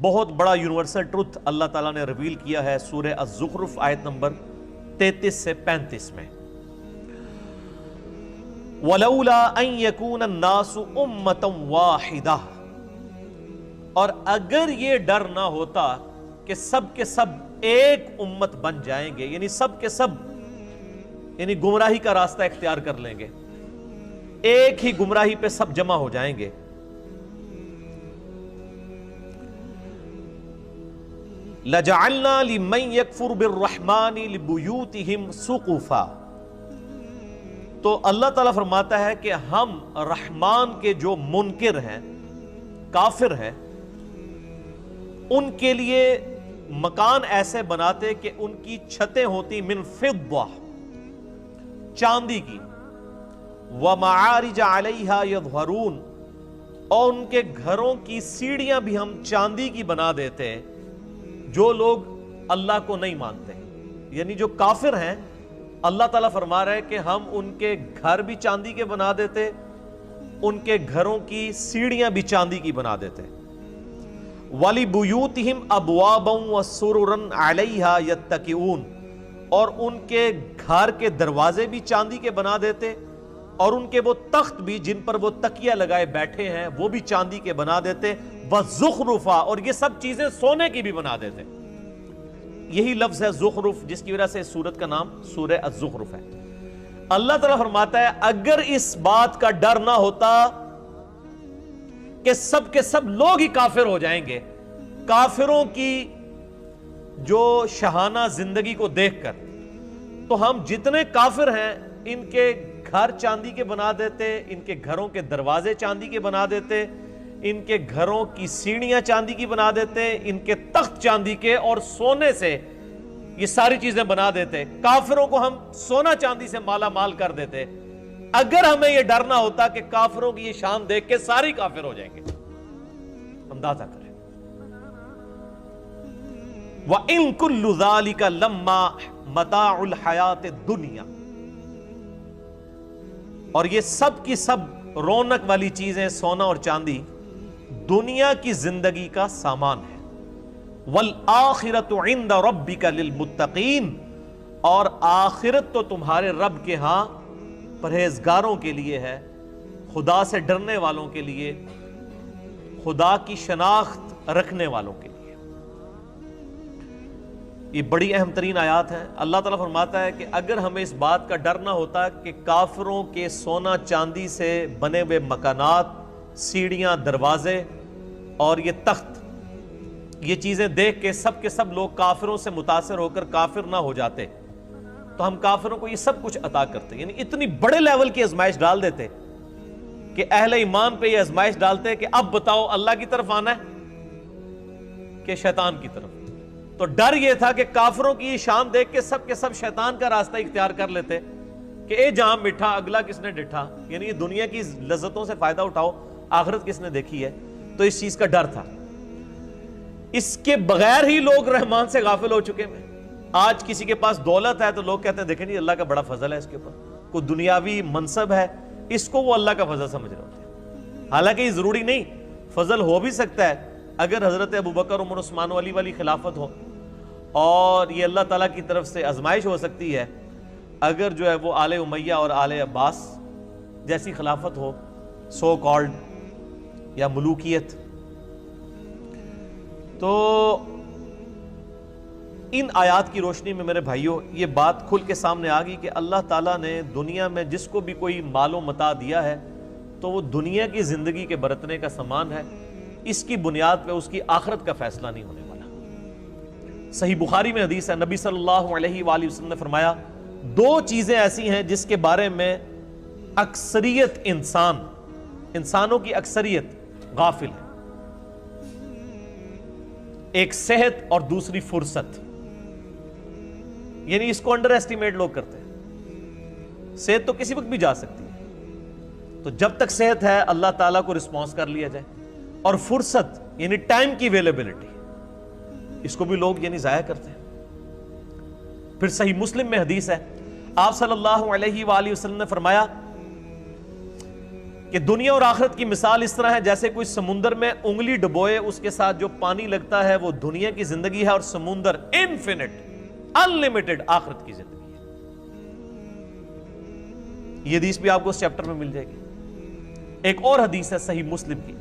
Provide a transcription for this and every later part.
بہت بڑا universal truth اللہ تعالیٰ نے ریویل کیا ہے سورہ الزخرف آیت نمبر 33 سے 35 میں، وَلَوْلَا أَن يَكُونَ النَّاسُ أُمَّةً وَاحِدَةً، اور اگر یہ ڈر نہ ہوتا کہ سب کے سب ایک امت بن جائیں گے، یعنی سب کے سب یعنی گمراہی کا راستہ اختیار کر لیں گے، ایک ہی گمراہی پہ سب جمع ہو جائیں گے، لَجَعَلْنَا لِمَنْ يَكْفُرُ بِالرَّحْمَنِ لِبُيُوتِهِمْ سُقُفًا، تو اللہ تعالیٰ فرماتا ہے کہ ہم رحمان کے جو منکر ہیں، کافر ہیں، ان کے لیے مکان ایسے بناتے کہ ان کی چھتیں ہوتی من فضہ، چاندی کی، وَمَعَارِجَ عَلَيْهَا يَظْهَرُونَ، اور ان کے گھروں کی سیڑھیاں بھی ہم چاندی کی بنا دیتے جو لوگ اللہ کو نہیں مانتے، یعنی جو کافر ہیں، اللہ تعالیٰ فرما رہا ہے کہ ہم ان کے گھر بھی چاندی کے بنا دیتے، ان کے گھروں کی سیڑھیاں بھی چاندی کی بنا دیتے، وَلِبُيُوتِهِمْ أَبْوَابًا وَسُرُرًا عَلَيْهَا يَتَّكِئُونَ، اور ان کے گھر کے دروازے بھی چاندی کے بنا دیتے، اور ان کے وہ تخت بھی جن پر وہ تکیہ لگائے بیٹھے ہیں وہ بھی چاندی کے بنا دیتے، وَزُخْرُفًا، اور یہ سب چیزیں سونے کی بھی بنا دیتے۔ یہی لفظ ہے زخرف جس کی وجہ سے اس سورت کا نام سورہ الزخرف ہے۔ اللہ تعالیٰ فرماتا ہے اگر اس بات کا ڈر نہ ہوتا کہ سب کے سب لوگ ہی کافر ہو جائیں گے، کافروں کی جو شہانہ زندگی کو دیکھ کر، تو ہم جتنے کافر ہیں ان کے گھر چاندی کے بنا دیتے، ان کے گھروں کے دروازے چاندی کے بنا دیتے، ان کے گھروں کی سیڑھیاں چاندی کی بنا دیتے، ان کے تخت چاندی کے اور سونے سے یہ ساری چیزیں بنا دیتے، کافروں کو ہم سونا چاندی سے مالا مال کر دیتے، اگر ہمیں یہ ڈر نہ ہوتا کہ کافروں کی یہ شان دیکھ کے ساری کافر ہو جائیں گے۔ اندازہ کریں، وَإِن كُلُّ ذَلِكَ لَمَّا مَتَاعُ الْحَيَاةِ الدُّنْيَا، اور یہ سب کی سب رونق والی چیزیں، سونا اور چاندی، دنیا کی زندگی کا سامان ہے، وَالْآخِرَةُ عِنْدَ رَبِّكَ لِلْمُتَّقِينَ، اور آخرت تو تمہارے رب کے ہاں پرہیزگاروں کے لیے ہے، خدا سے ڈرنے والوں کے لیے، خدا کی شناخت رکھنے والوں کے لیے۔ یہ بڑی اہم ترین آیات ہے۔ اللہ تعالیٰ فرماتا ہے کہ اگر ہمیں اس بات کا ڈر نہ ہوتا کہ کافروں کے سونا چاندی سے بنے ہوئے مکانات، سیڑھیاں، دروازے اور یہ تخت، یہ چیزیں دیکھ کے سب لوگ کافروں سے متاثر ہو کر کافر نہ ہو جاتے، تو ہم کافروں کو یہ سب کچھ عطا کرتے، یعنی اتنی بڑے لیول کی آزمائش ڈال دیتے کہ اہل ایمان پہ یہ آزمائش ڈالتے کہ اب بتاؤ اللہ کی طرف آنا ہے کہ شیطان کی طرف۔ تو ڈر یہ تھا کہ کافروں کی یہ شان دیکھ کے سب شیطان کا راستہ اختیار کر لیتے کہ اے جہاں مٹھا اگلا کس نے ڈٹھا، یعنی یہ دنیا کی لذتوں سے فائدہ اٹھاؤ، آخرت کس نے دیکھی ہے۔ تو اس چیز کا ڈر تھا، اس کے بغیر ہی لوگ رحمان سے غافل ہو چکے ہیں۔ آج کسی کے پاس دولت ہے تو لوگ کہتے ہیں دیکھیں جی اللہ کا بڑا فضل ہے اس کے اوپر، کوئی دنیاوی منصب ہے، اس کو وہ اللہ کا فضل سمجھ رہے ہوتے ہیں، حالانکہ یہ ضروری نہیں، فضل ہو بھی سکتا ہے اگر حضرت ابوبکر، عمر، عثمان و علی والی خلافت ہو، اور یہ اللہ تعالیٰ کی طرف سے آزمائش ہو سکتی ہے اگر جو ہے وہ آل امیہ اور آل عباس جیسی خلافت ہو، سو کالڈ، یا ملوکیت۔ تو ان آیات کی روشنی میں میرے بھائیوں یہ بات کھل کے سامنے آ گئی کہ اللہ تعالیٰ نے دنیا میں جس کو بھی کوئی مال و متاع دیا ہے تو وہ دنیا کی زندگی کے برتنے کا سامان ہے، اس کی بنیاد پہ اس کی آخرت کا فیصلہ نہیں ہونے والا۔ صحیح بخاری میں حدیث ہے، نبی صلی اللہ علیہ وآلہ وسلم نے فرمایا دو چیزیں ایسی ہیں جس کے بارے میں اکثریت انسانوں کی اکثریت غافل ہے، ایک صحت اور دوسری فرصت، یعنی اس کو انڈر ایسٹیمیٹ لوگ کرتے ہیں۔ صحت تو کسی وقت بھی جا سکتی ہے، تو جب تک صحت ہے اللہ تعالیٰ کو رسپانس کر لیا جائے، اور فرصت یعنی ٹائم کی اویلیبلٹی، اس کو بھی لوگ یعنی ضائع کرتے ہیں۔ پھر صحیح مسلم میں حدیث ہے، آپ صلی اللہ علیہ وآلہ وسلم نے فرمایا کہ دنیا اور آخرت کی مثال اس طرح ہے جیسے کوئی سمندر میں انگلی ڈبوئے، اس کے ساتھ جو پانی لگتا ہے وہ دنیا کی زندگی ہے، اور سمندر انفینٹ انلمیٹڈ آخرت کی زندگی ہے۔ یہ حدیث بھی آپ کو اس چیپٹر میں مل جائے گی۔ ایک اور حدیث ہے صحیح مسلم کی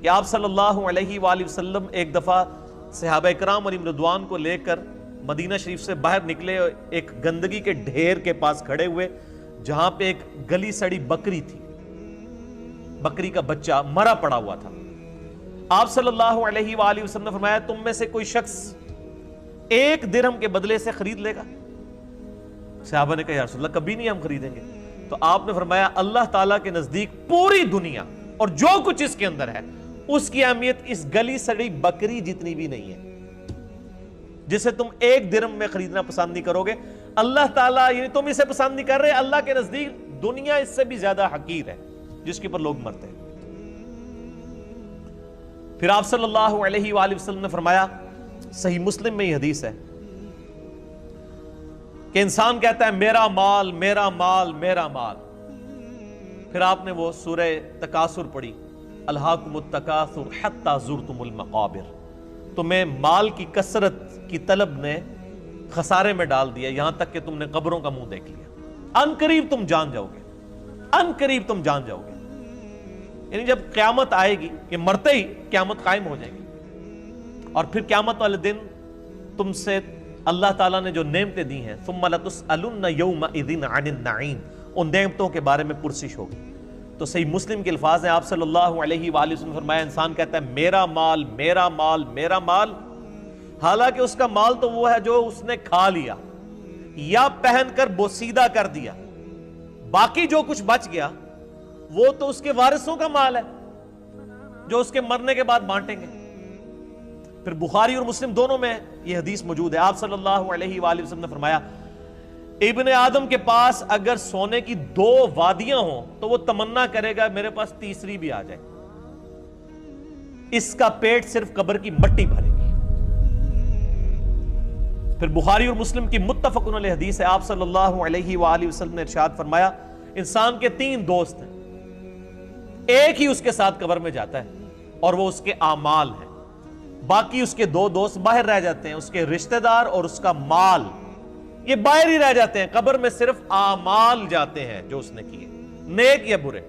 کہ آپ صلی اللہ علیہ وآلہ وسلم ایک دفعہ صحابہ اکرام علیہم رضوان کو لے کر مدینہ شریف سے باہر نکلے، ایک گندگی کے ڈھیر کے پاس کھڑے ہوئے جہاں پہ ایک گلی سڑی بکری تھی، بکری کا بچہ مرا پڑا ہوا تھا۔ آپ صلی اللہ علیہ وآلہ وسلم نے فرمایا تم میں سے کوئی شخص 1 درہم کے بدلے سے خرید لے گا؟ صحابہ نے کہا یا رسول اللہ کبھی نہیں ہم خریدیں گے۔ تو آپ نے فرمایا اللہ تعالیٰ کے نزدیک پوری دنیا اور جو کچھ اس کے اندر ہے اس کی اہمیت اس گلی سڑی بکری جتنی بھی نہیں ہے، جسے تم 1 درہم میں خریدنا پسند نہیں کرو گے۔ اللہ تعالیٰ، یعنی تم اسے پسند نہیں کر رہے، اللہ کے نزدیک دنیا اس سے بھی زیادہ حقیر ہے جس کے اوپر لوگ مرتے ہیں۔ پھر آپ صلی اللہ علیہ وآلہ وسلم نے فرمایا، صحیح مسلم میں یہ حدیث ہے کہ انسان کہتا ہے میرا مال میرا مال میرا مال، پھر آپ نے وہ سورہ تکاثر پڑھی، الہاکم التکاثر حتی زرتم المقابر، تمہیں مال کی کثرت کی طلب نے خسارے میں ڈال دیا یہاں تک کہ تم نے قبروں کا منہ دیکھ لیا۔ ان قریب تم جان جاؤ گے، ان قریب تم جان جاؤ گے، یعنی جب قیامت آئے گی کہ مرتے ہی قیامت قائم ہو جائے گی، اور پھر قیامت والے دن تم سے اللہ تعالیٰ نے جو نعمتیں دی ہیں ثم لتسألن یومئذ عن النعیم، ان نعمتوں کے بارے میں پرسش ہوگی۔ تو صحیح مسلم کے الفاظ ہیں، آپ صلی اللہ علیہ وآلہ وسلم نے فرمایا انسان کہتا ہے میرا مال میرا مال میرا مال، حالانکہ اس کا مال تو وہ ہے جو اس نے کھا لیا یا پہن کر بوسیدہ کر دیا، باقی جو کچھ بچ گیا وہ تو اس کے وارثوں کا مال ہے جو اس کے مرنے کے بعد بانٹیں گے۔ پھر بخاری اور مسلم دونوں میں یہ حدیث موجود ہے، آپ صلی اللہ علیہ وآلہ وسلم نے فرمایا ابن آدم کے پاس اگر سونے کی 2 وادیاں ہوں تو وہ تمنا کرے گا میرے پاس تیسری بھی آ جائے، اس کا پیٹ صرف قبر کی مٹی بھرے گی۔ پھر بخاری اور مسلم کی متفقن علیہ حدیث ہے، آپ صلی اللہ علیہ وآلہ وسلم نے ارشاد فرمایا انسان کے 3 دوست ہیں، ایک ہی اس کے ساتھ قبر میں جاتا ہے اور وہ اس کے اعمال ہیں، باقی اس کے 2 دوست باہر رہ جاتے ہیں، اس کے رشتہ دار اور اس کا مال، یہ باہر ہی رہ جاتے ہیں، قبر میں صرف اعمال جاتے ہیں جو اس نے کیے، نیک یا برے۔